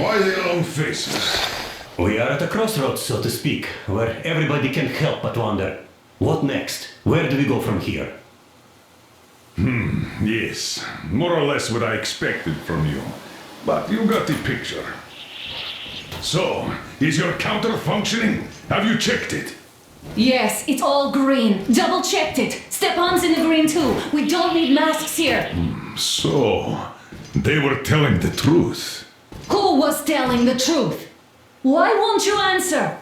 Why the long faces? We are at a crossroads, so to speak, where everybody can't help but wonder, what next? Where do we go from here? Yes, more or less what I expected from you. But you got the picture. So, is your counter functioning? Have you checked it? Yes, it's all green. Double checked it. Stepan's in the green too. We don't need masks here. So, they were telling the truth. Who was telling the truth? Why won't you answer?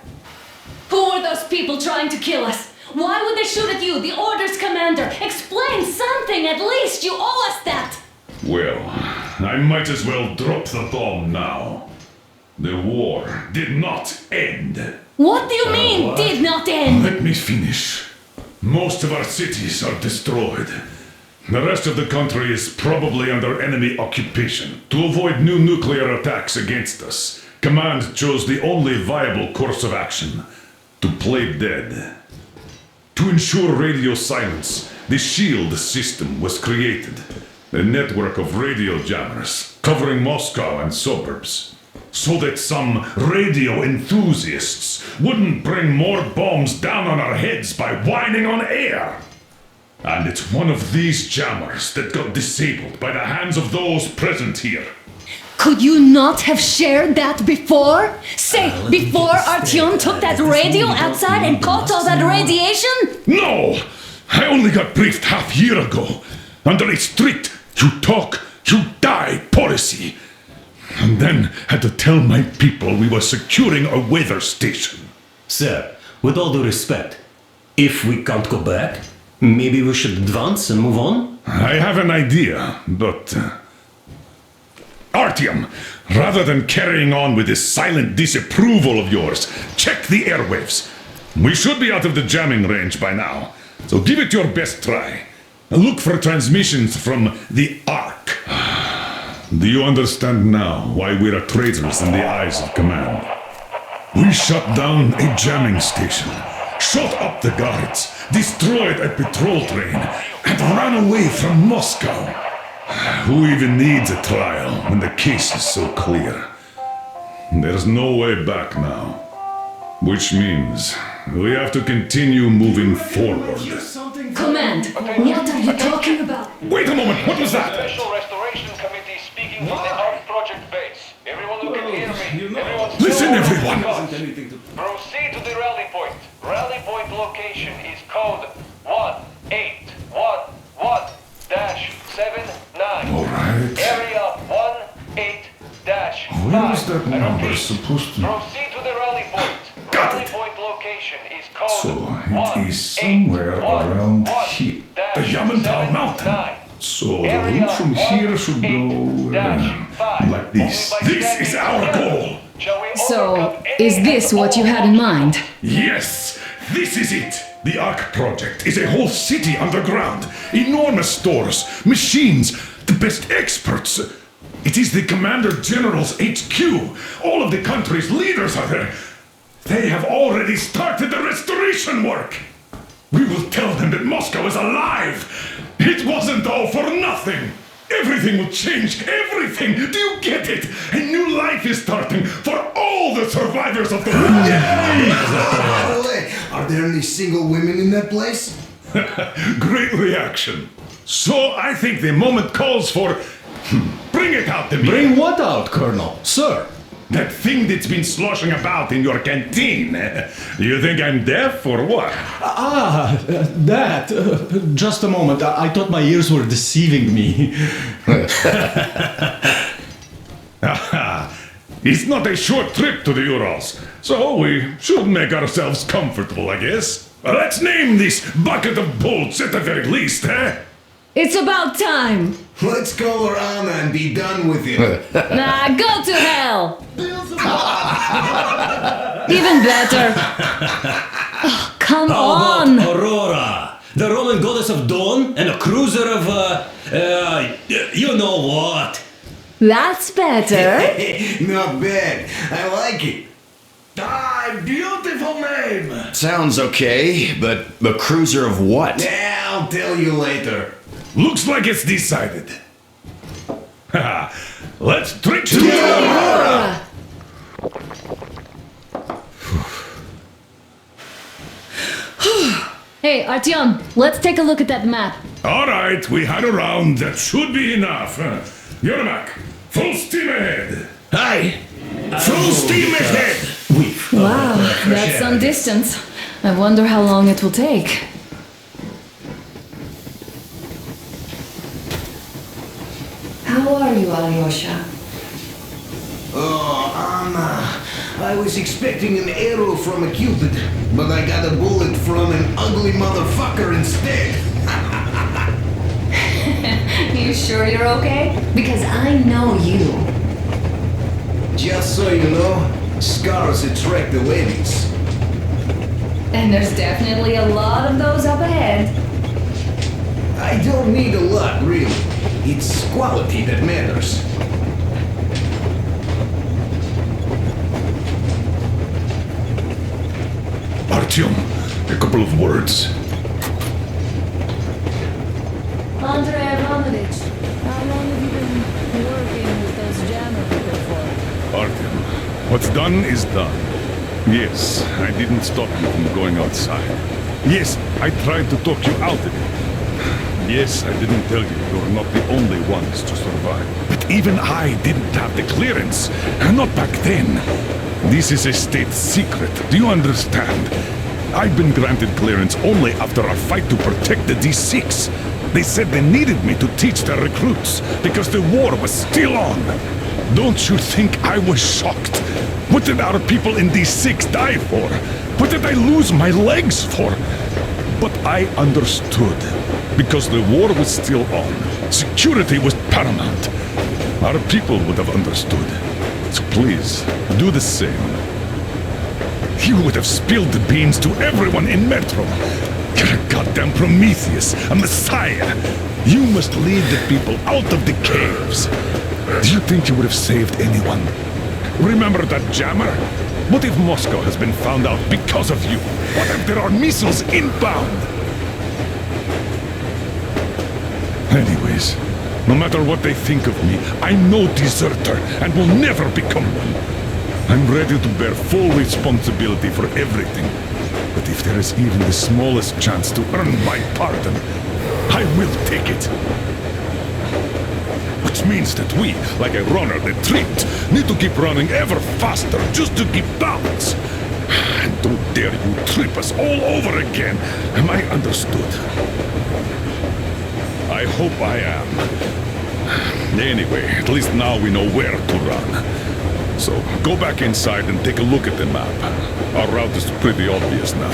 Who were those people trying to kill us? Why would they shoot at you, the Order's commander? Explain something, at least! You owe us that! Well, I might as well drop the bomb now. The war did not end. What do you mean, did not end? Let me finish. Most of our cities are destroyed. The rest of the country is probably under enemy occupation. To avoid new nuclear attacks against us, Command chose the only viable course of action: to play dead. To ensure radio silence, the SHIELD system was created, a network of radio jammers covering Moscow and suburbs, so that some radio enthusiasts wouldn't bring more bombs down on our heads by whining on air. And it's one of these jammers that got disabled by the hands of those present here. Could you not have shared that before? Say, before Artyom took that radio outside and caught all that radiation? No! I only got briefed half year ago, under a strict you talk, you die policy. And then had to tell my people we were securing a weather station. Sir, with all due respect, if we can't go back, maybe we should advance and move on? I have an idea, but... Artyom, rather than carrying on with this silent disapproval of yours, check the airwaves. We should be out of the jamming range by now, so give it your best try. Look for transmissions from the Ark. Do you understand now why we're traitors in the eyes of Command? We shut down a jamming station, shot up the guards, destroyed a patrol train, and ran away from Moscow. Who even needs a trial when the case is so clear? There's no way back now. Which means we have to continue moving forward. Command, what are you talking about? Wait a moment, what was that? Special Restoration Committee speaking from the Ark Project base. Everyone who can hear me, everyone Listen, everyone! Proceed to the rally point. Rally point location is code 1811-79. Alright. Area 18-5. Where is that number supposed to... Proceed to the rally point. Got Rally it. point location is code So, it is somewhere around here. The Yamantau Mountain. So, the route from here should go... like this. This is our goal! So, is this what you had in mind? Yes! This is it! The Ark Project is a whole city underground. Enormous stores, machines, the best experts. It is the Commander General's HQ. All of the country's leaders are there. They have already started the restoration work. We will tell them that Moscow is alive. It wasn't all for nothing. Everything will change, everything! Do you get it? A new life is starting for all the survivors of the war! By the way, are there any single women in that place? Great reaction. So I think the moment calls for... Bring it out to me! Bring what out, Colonel? Sir? That thing that's been sloshing about in your canteen. You think I'm deaf or what? That. Just a moment. I thought my ears were deceiving me. It's not a short trip to the Urals, so we should make ourselves comfortable, I guess. Let's name this bucket of bolts at the very least, eh? It's about time! Let's call her Anna and be done with it. Nah, go to hell! Even better. Oh, come How on! about Aurora, the Roman goddess of dawn and a cruiser of, you know what? That's better. Not bad. I like it. Beautiful name! Sounds okay, but the cruiser of what? Yeah, I'll tell you later. Looks like it's decided. Let's drink to Aurora! Hey, Artyom, let's take a look at that map. All right, we had a round. That should be enough. Yermak, full steam ahead. Aye. Full steam ahead. Wow, that's some distance. I wonder how long it will take. How are you, Alyosha? Oh, Anna. I was expecting an arrow from a cupid, but I got a bullet from an ugly motherfucker instead. You sure you're okay? Because I know you. Just so you know, scars attract the ladies. And there's definitely a lot of those up ahead. I don't need a lot, really. It's quality that matters. Artyom, a couple of words. Andrei Ivanovich, how long have you been working with those jammer people for? Artyom, what's done is done. Yes, I didn't stop you from going outside. Yes, I tried to talk you out of it. Yes, I didn't tell you you're not the only ones to survive. But even I didn't have the clearance. Not back then. This is a state secret. Do you understand? I've been granted clearance only after our fight to protect the D6. They said they needed me to teach their recruits because the war was still on. Don't you think I was shocked? What did our people in D6 die for? What did I lose my legs for? But I understood. Because the war was still on. Security was paramount. Our people would have understood. So please, do the same. You would have spilled the beans to everyone in Metro. You're a goddamn Prometheus, a messiah. You must lead the people out of the caves. Do you think you would have saved anyone? Remember that jammer? What if Moscow has been found out because of you? What if there are missiles inbound? Anyways, no matter what they think of me, I'm no deserter and will never become one. I'm ready to bear full responsibility for everything. But if there is even the smallest chance to earn my pardon, I will take it. Which means that we, like a runner that tripped, need to keep running ever faster just to keep balance. And don't dare you trip us all over again. Am I understood? I hope I am. Anyway, at least now we know where to run. So, go back inside and take a look at the map. Our route is pretty obvious now.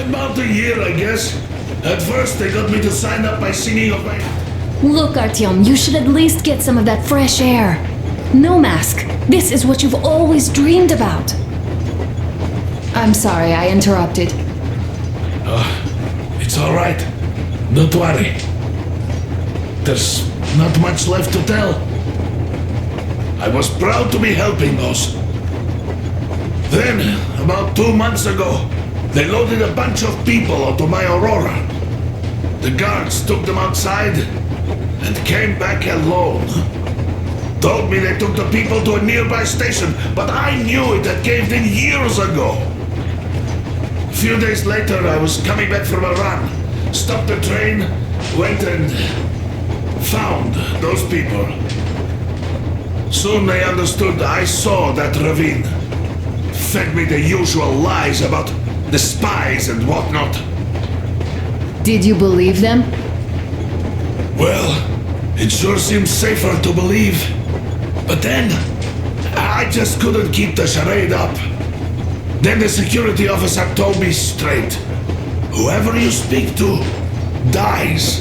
About a year, I guess. At first, they got me to sign up by singing of my... Look, Artyom, you should at least get some of that fresh air. No mask. This is what you've always dreamed about. I'm sorry, I interrupted. It's all right. Don't worry. There's not much left to tell. I was proud to be helping those. Then, about 2 months ago, they loaded a bunch of people onto my Aurora. The guards took them outside and came back alone. Told me they took the people to a nearby station, but I knew it had caved in years ago. A few days later, I was coming back from a run, stopped the train, went and found those people. Soon they understood I saw that ravine. Fed me the usual lies about the spies and whatnot. Did you believe them? Well, it sure seems safer to believe. But then, I just couldn't keep the charade up. Then the security officer told me straight. Whoever you speak to dies.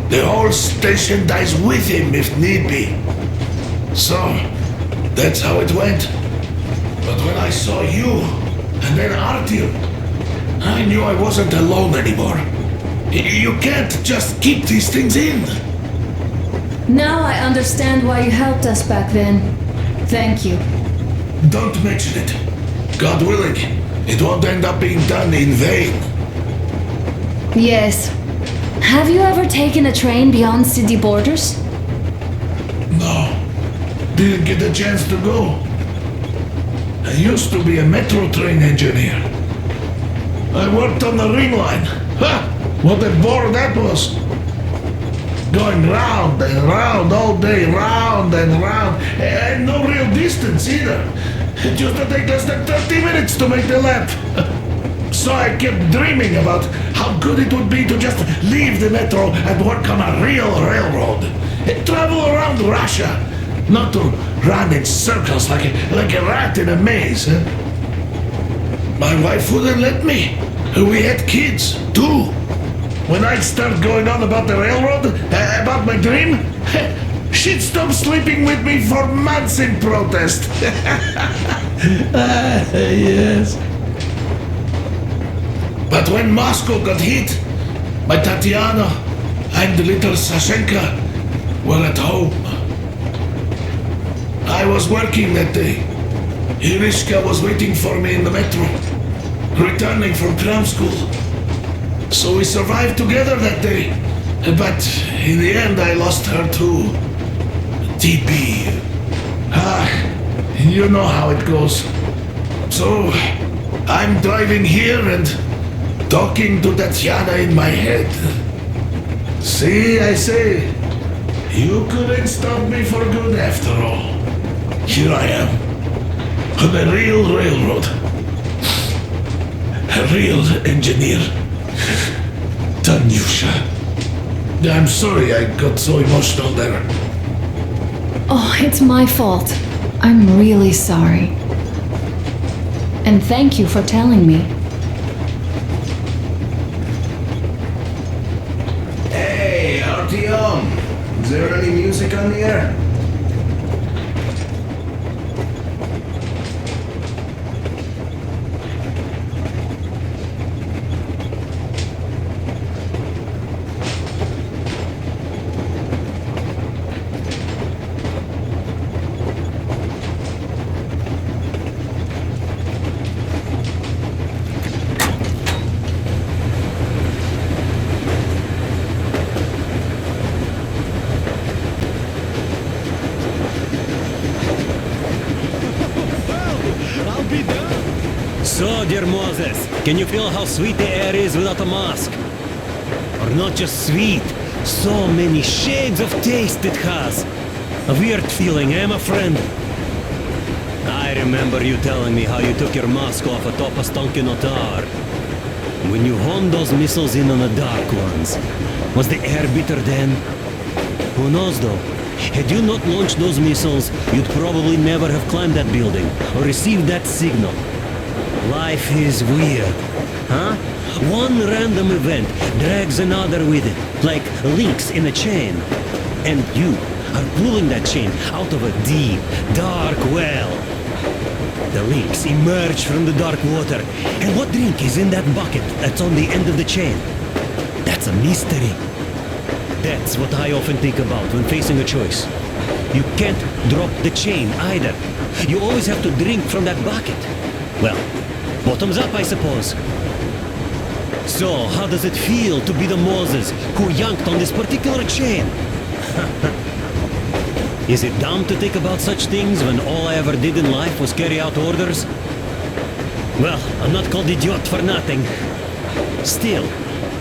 The whole station dies with him if need be. So, that's how it went. But when I saw you, and then Artyom, I knew I wasn't alone anymore. You can't just keep these things in. Now I understand why you helped us back then. Thank you. Don't mention it. God willing, it won't end up being done in vain. Yes. Have you ever taken a train beyond city borders? didn't get a chance to go. I used to be a metro train engineer. I worked on the ring line. Ha! What a bore that was. Going round and round all day, round and round, and no real distance either. It used to take less than 30 minutes to make the lap. So I kept dreaming about how good it would be to just leave the metro and work on a real railroad. And travel around Russia, not to run in circles like a rat in a maze. My wife wouldn't let me. We had kids, too. When I'd start going on about the railroad, about my dream, she'd stop sleeping with me for months in protest. Yes. But when Moscow got hit, my Tatiana and little Sashenka were at home. I was working that day. Irishka was waiting for me in the metro, returning from cram school. So we survived together that day. But in the end, I lost her too. TP. You know how it goes. So I'm driving here and talking to Tatiana in my head. See, I say, you couldn't stop me for good after all. Here I am, on a real railroad. A real engineer. Tanyusha. I'm sorry I got so emotional there. Oh, it's my fault. I'm really sorry. And thank you for telling me. Hey, Artyom! Is there any music on the air? So, dear Moses, can you feel how sweet the air is without a mask? Or not just sweet, so many shades of taste it has. A weird feeling, eh, my friend? I remember you telling me how you took your mask off atop a stonking otar. When you honed those missiles in on the dark ones, was the air bitter then? Who knows though? Had you not launched those missiles, you'd probably never have climbed that building or received that signal. Life is weird, huh? One random event drags another with it, like links in a chain. And you are pulling that chain out of a deep, dark well. The links emerge from the dark water. And what drink is in that bucket that's on the end of the chain? That's a mystery. That's what I often think about when facing a choice. You can't drop the chain either. You always have to drink from that bucket. Well, bottoms up, I suppose. So, how does it feel to be the Moses who yanked on this particular chain? Is it dumb to think about such things when all I ever did in life was carry out orders? Well, I'm not called idiot for nothing. Still,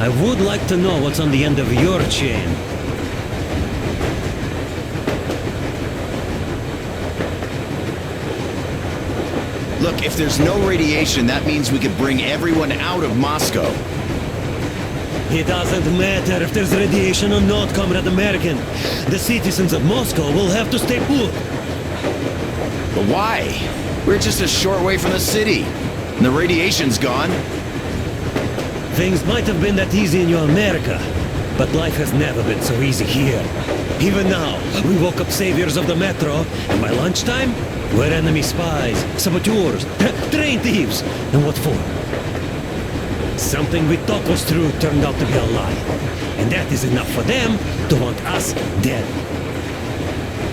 I would like to know what's on the end of your chain. Look, if there's no radiation, that means we could bring everyone out of Moscow. It doesn't matter if there's radiation or not, Comrade American. The citizens of Moscow will have to stay put. But why? We're just a short way from the city. And the radiation's gone. Things might have been that easy in your America, but life has never been so easy here. Even now, we woke up saviors of the metro, and by lunchtime, we're enemy spies, saboteurs, train thieves, and what for? Something we thought was true turned out to be a lie. And that is enough for them to want us dead.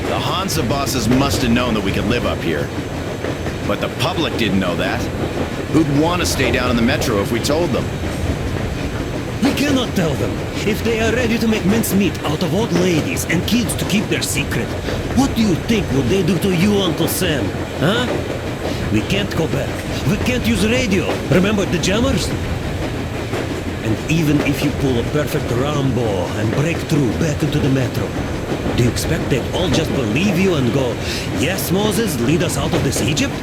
The Hansa bosses must have known that we could live up here. But the public didn't know that. Who'd want to stay down in the metro if we told them? We cannot tell them. If they are ready to make mincemeat out of old ladies and kids to keep their secret, what do you think would they do to you, Uncle Sam? Huh? We can't go back. We can't use radio. Remember the jammers? And even if you pull a perfect Rambo and break through back into the metro, do you expect they'd all just believe you and go, yes, Moses, lead us out of this Egypt?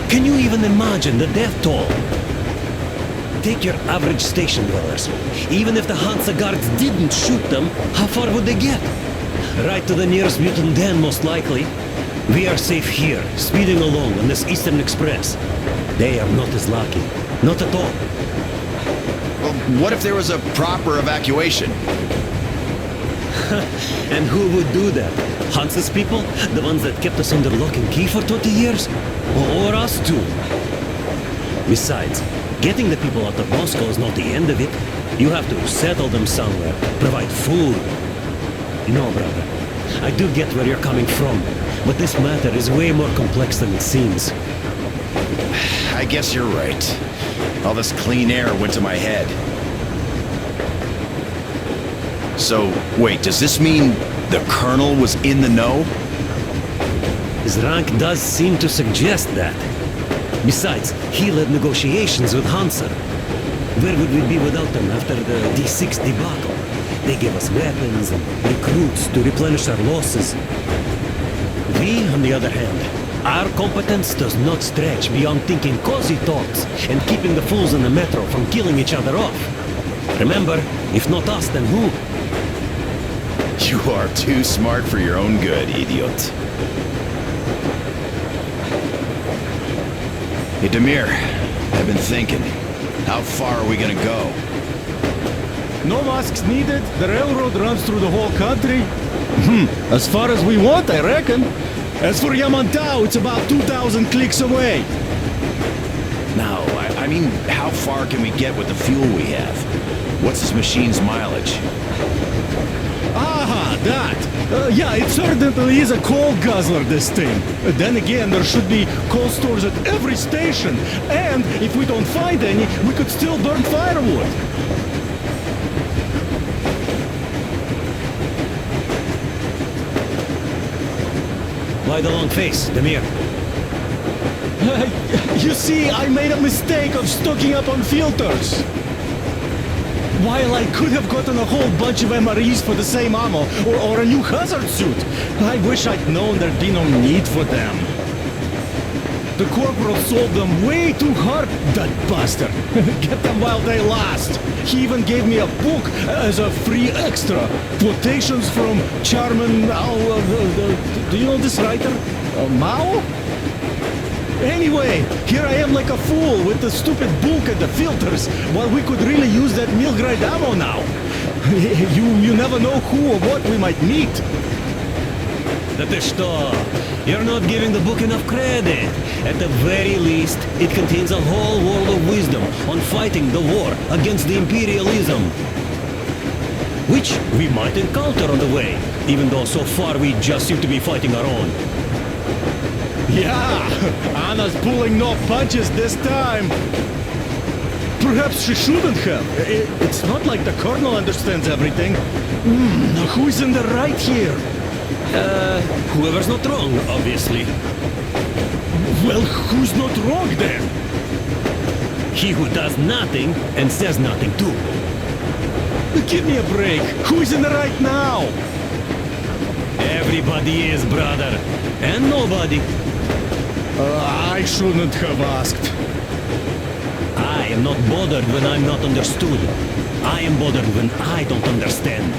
Can you even imagine the death toll? Take your average station dwellers. Even if the Hansa guards didn't shoot them, how far would they get? Right to the nearest mutant den, most likely. We are safe here, speeding along on this Eastern Express. They are not as lucky. Not at all. Well, what if there was a proper evacuation? And who would do that? Hansa's people? The ones that kept us under lock and key for 20 years? Or us too? Besides, getting the people out of Moscow is not the end of it. You have to settle them somewhere, provide food. No, brother. I do get where you're coming from, but this matter is way more complex than it seems. I guess you're right. All this clean air went to my head. So, wait, does this mean the Colonel was in the know? His rank does seem to suggest that. Besides, he led negotiations with Hansa. Where would we be without them after the D6 debacle? They gave us weapons and recruits to replenish our losses. We, on the other hand, our competence does not stretch beyond thinking cozy thoughts and keeping the fools in the metro from killing each other off. Remember, if not us, then who? You are too smart for your own good, idiot. Hey, Demir, I've been thinking. How far are we gonna go? No masks needed. The railroad runs through the whole country. As far as we want, I reckon. As for Yamantau, it's about 2,000 clicks away. No, I mean, how far can we get with the fuel we have? What's this machine's mileage? Aha, that. Yeah, it certainly is a coal guzzler, this thing. Then again, there should be coal stores at every station. And if we don't find any, we could still burn firewood. Why the long face, Demir? You see, I made a mistake of stocking up on filters. While I could have gotten a whole bunch of MREs for the same ammo, or a new hazard suit, I wish I'd known there'd be no need for them. The corporal sold them way too hard, that bastard. Get them while they last. He even gave me a book as a free extra. Quotations from Charman... do you know this writer? Mao? Anyway, here I am like a fool with the stupid book and the filters, while we could really use that meal-grade ammo now. You never know who or what we might meet. That is что? You're not giving the book enough credit. At the very least, it contains a whole world of wisdom on fighting the war against the imperialism. Which we might encounter on the way, even though so far we just seem to be fighting our own. Yeah, Anna's pulling no punches this time. Perhaps she shouldn't have. It's not like the Colonel understands everything. Who's in the right here? Whoever's not wrong, obviously. Well, who's not wrong then? He who does nothing and says nothing too. Give me a break. Who's in the right now? Everybody is, brother. And nobody. I shouldn't have asked. I am not bothered when I'm not understood. I am bothered when I don't understand.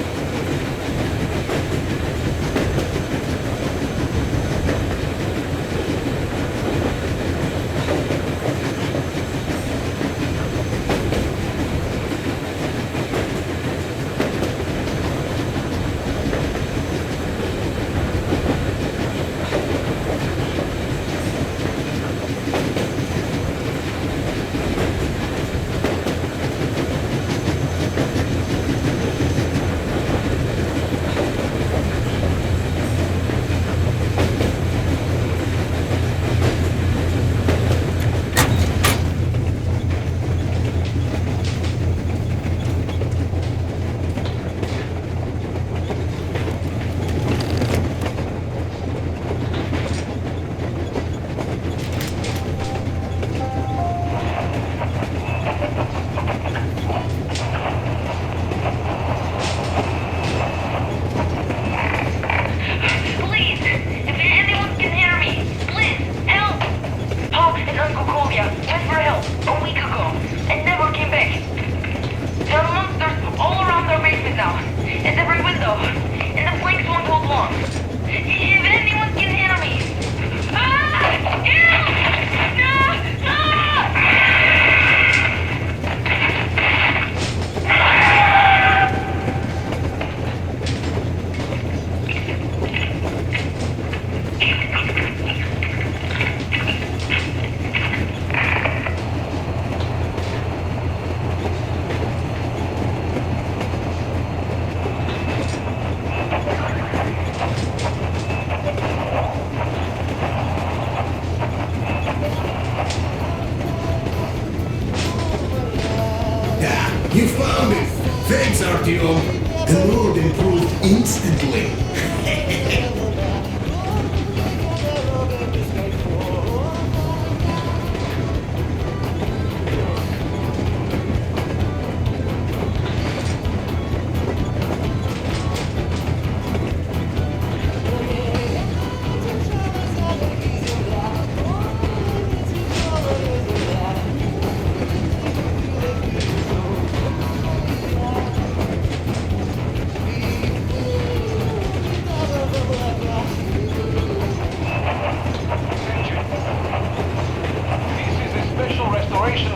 You found it! Thanks, RTO! The mood improved instantly.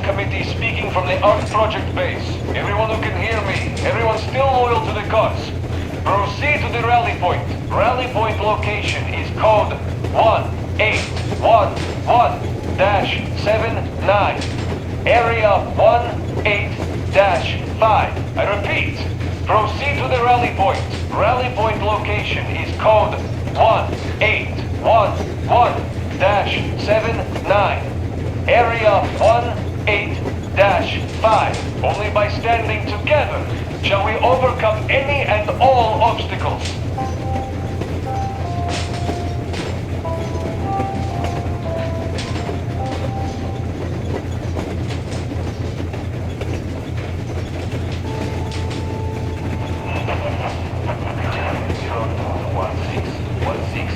Committee speaking from the Art Project base. Everyone who can hear me, everyone still loyal to the cause. Proceed to the rally point. Rally point location is code 1811-79. Area 18-5. I repeat, proceed to the rally point. Rally point location is code 1811-79. Area 18-5. Only by standing together shall we overcome any and all obstacles.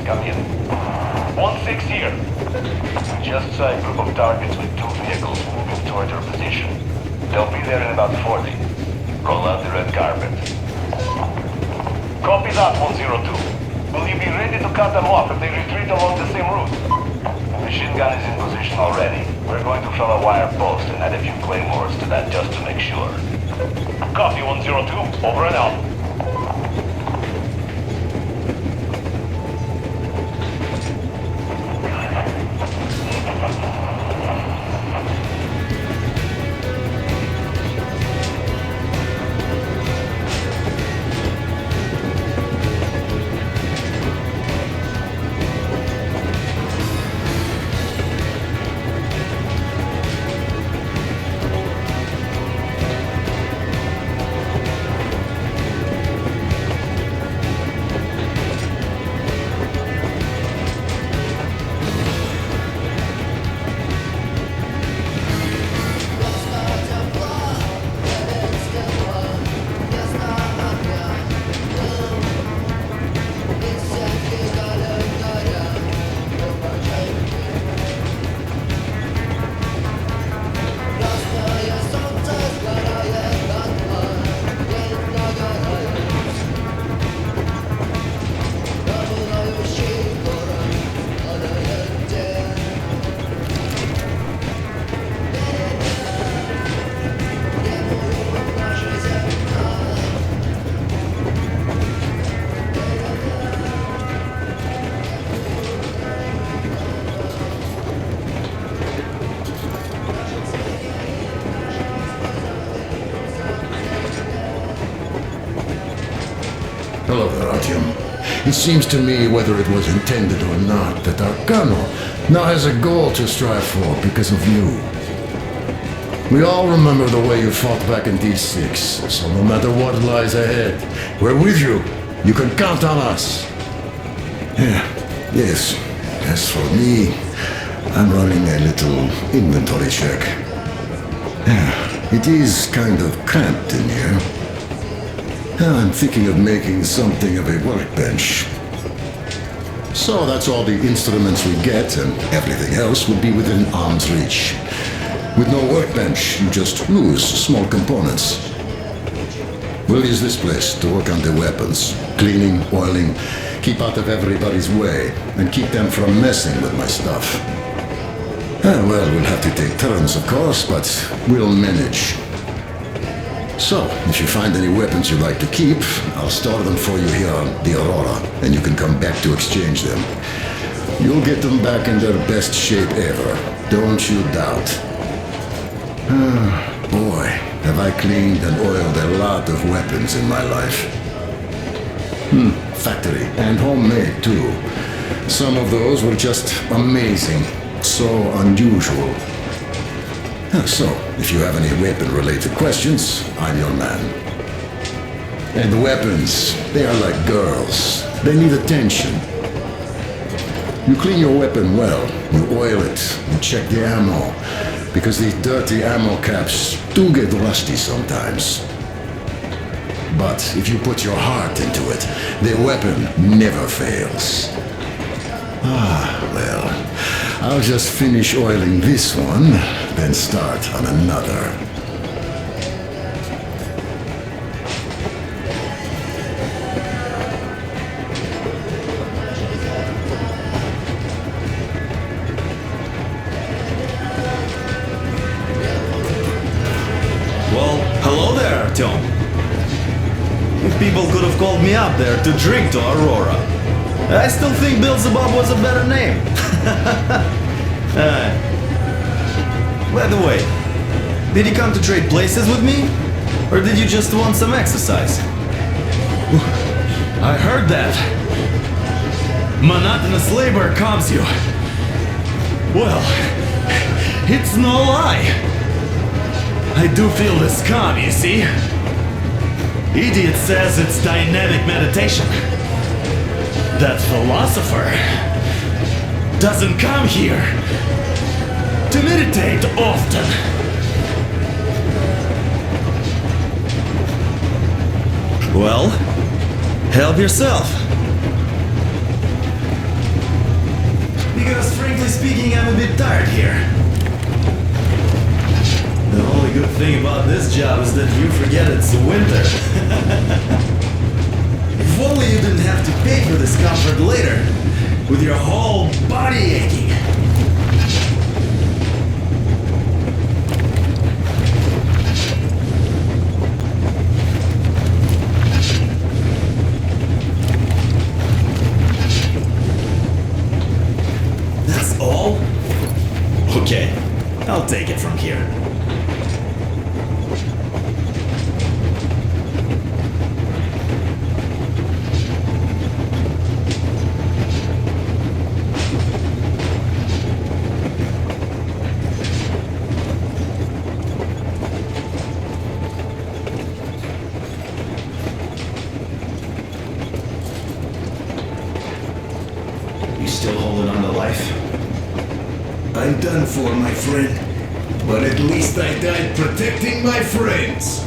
Come in. 1-6 here. Just saw a group of targets with 2 vehicles moving toward your position. They'll be there in about 40. Roll out the red carpet. Copy that, 102. Will you be ready to cut them off if they retreat along the same route? The machine gun is in position already. We're going to fill a wire post and add a few claymores to that just to make sure. Copy, 102. Over and out. Hello there, Artyom. It seems to me, whether it was intended or not, that our colonel now has a goal to strive for because of you. We all remember the way you fought back in D6, so no matter what lies ahead, we're with you. You can count on us. Yes. As for me, I'm running a little inventory check. It is kind of cramped in here. I'm thinking of making something of a workbench. So that's all the instruments we get, and everything else will be within arm's reach. With no workbench, you just lose small components. We'll use this place to work on the weapons. Cleaning, oiling, keep out of everybody's way, and keep them from messing with my stuff. Well, we'll have to take turns, of course, but we'll manage. So, if you find any weapons you'd like to keep, I'll store them for you here on the Aurora, and you can come back to exchange them. You'll get them back in their best shape ever. Don't you doubt. Boy, have I cleaned and oiled a lot of weapons in my life. Factory and homemade too. Some of those were just amazing. So unusual. So, if you have any weapon-related questions, I'm your man. And weapons, they are like girls. They need attention. You clean your weapon well, you oil it, you check the ammo, because these dirty ammo caps do get rusty sometimes. But if you put your heart into it, the weapon never fails. Well, I'll just finish oiling this one, then start on another. Well, hello there, Tom. If people could have called me up there to drink to Aurora, I still think Beelzebub was a better name. By the way, did you come to trade places with me? Or did you just want some exercise? I heard that. Monotonous labor calms you. Well, it's no lie. I do feel this calm, you see? Idiot says it's dynamic meditation. That philosopher doesn't come here to meditate often. Well, help yourself. Because frankly speaking, I'm a bit tired here. The only good thing about this job is that you forget it's winter. If only you didn't have to pay for this comfort later, with your whole body aching. That's all? Okay, I'll take it from here. You still holding on to life? I'm done for, my friend. But at least I died protecting my friends.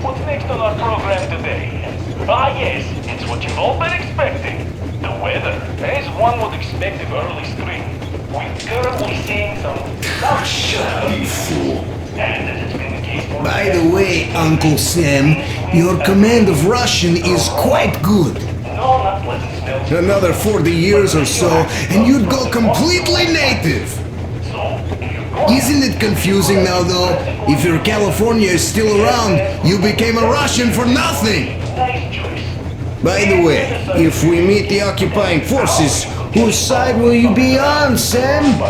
What's next on our program today? Ah yes, it's what you've all been expecting. The weather, as one would expect of early spring. We're currently seeing some... Oh, shut up, you fool. And as it's been the case for... By the way, Uncle Sam, your command of Russian is quite good. No, not pleasant smells. Another 40 years or so, and you'd go completely native. Isn't it confusing now, though? If your California is still around, you became a Russian for nothing. By the way, if we meet the occupying forces, whose side will you be on, Sam?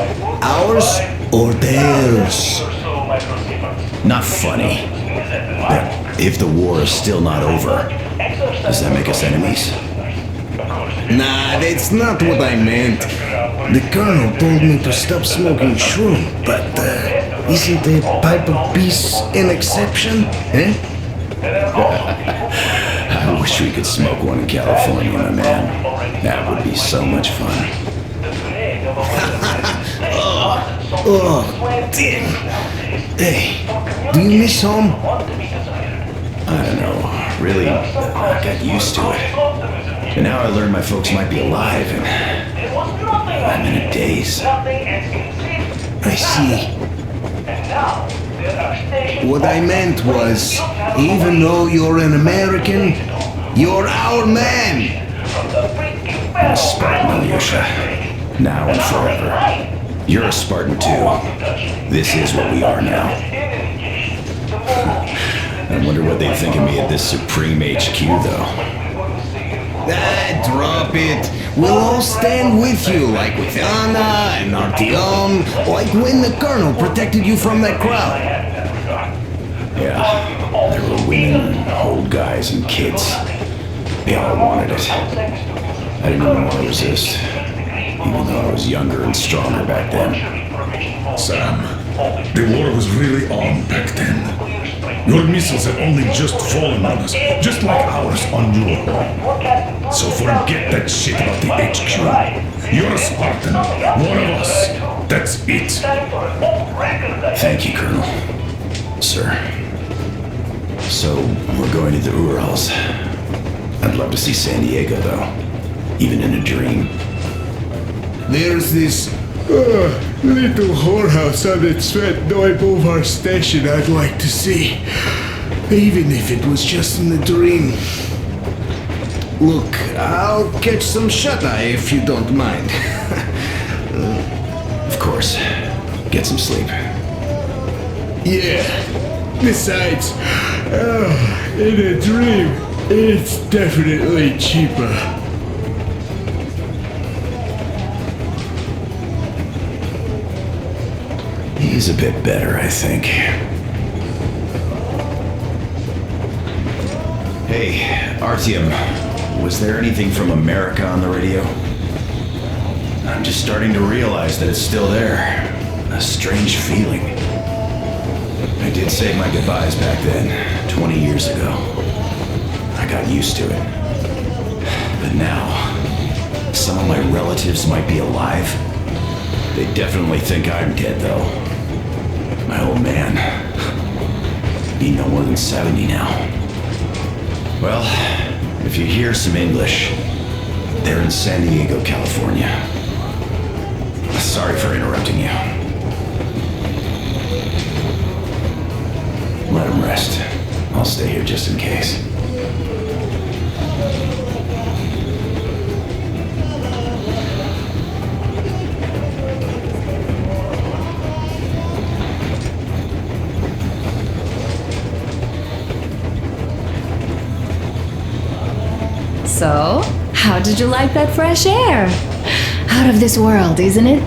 Ours or theirs? Not funny. If the war is still not over, does that make us enemies? Nah, that's not what I meant. The colonel told me to stop smoking shroom, but isn't a pipe of peace an exception, eh? I wish we could smoke one in California, my man. That would be so much fun. Oh, damn. Hey, do you miss home? I don't know. Really, I got used to it. And now I learned my folks might be alive, and I'm in a daze. I see. What I meant was, even though you're an American, you're our man. I'm a Spartan, Alyosha. Now and forever. You're a Spartan too. This is what we are now. I wonder what they'd think of me at this Supreme HQ, though. Drop it. We'll all stand with you, like with Anna and Artyom, like when the Colonel protected you from that crowd. Yeah, there were women, old guys, and kids. They all wanted it. I didn't even want to resist, even though I was younger and stronger back then. Sam, the war was really on back then. Your missiles had only just fallen on us, just like ours on your home. So forget that shit about the HQ. You're a Spartan, one of us. That's it. Thank you, Colonel. Sir. So, we're going to the Urals. I'd love to see San Diego, though. Even in a dream. There's this little whorehouse on its Svetnoy Boulevard station I'd like to see. Even if it was just in a dream. Look, I'll catch some shut-eye if you don't mind. Of course. Get some sleep. Yeah. Besides, in a dream, it's definitely cheaper. He's a bit better, I think. Hey, Artyom, was there anything from America on the radio? I'm just starting to realize that it's still there. A strange feeling. I did say my goodbyes back then, 20 years ago. I got used to it. But now, some of my relatives might be alive. They definitely think I'm dead, though. My old man. Be no more than 70 now. Well, if you hear some English, they're in San Diego, California. Sorry for interrupting you. Let him rest. I'll stay here just in case. So, how did you like that fresh air? Out of this world, isn't it?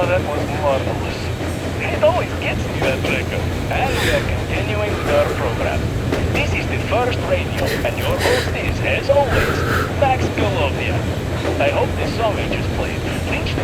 That was marvelous. It always gets me, that record. And we are continuing with our program. This is the first radio, and your host is, as always, Max Golovia. I hope this song I just played reached